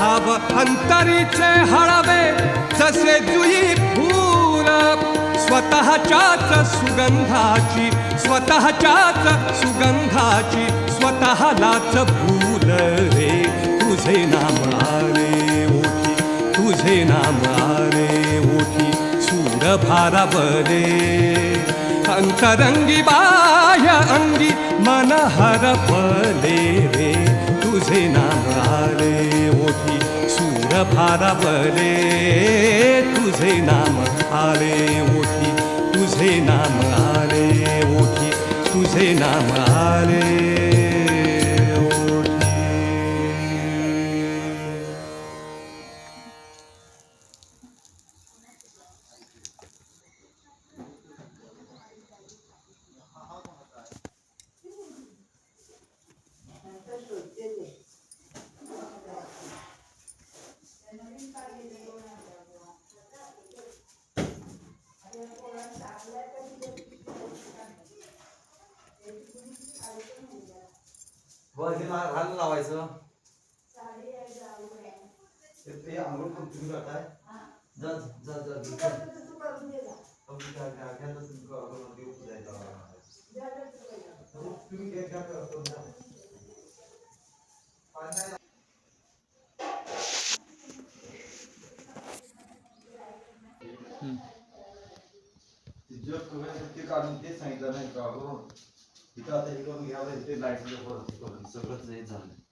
भाव अंतरीचे हळवे जसे जुई फूल स्वतःच्याच सुगंधाची स्वतःलाच भूल रे तुझे नाम आले ओठी तुझे नाम आले ओठी सूर भारावले अंतरंगी बाह्य अंगी मन हरपले रे तुझे नाम आले ओठी सूर भारावले तुझे नाम आले ओठी तुझे नाम आले ओठी तुझे नाम आले ओठी. हे घालून लावायचं ते आंघोळ पण तुम्ही करताय जा जा जा काढून ते सांगितलं नाही का तिथं आता हे करून घ्यावं ते लाईट करून सगळंच झालं.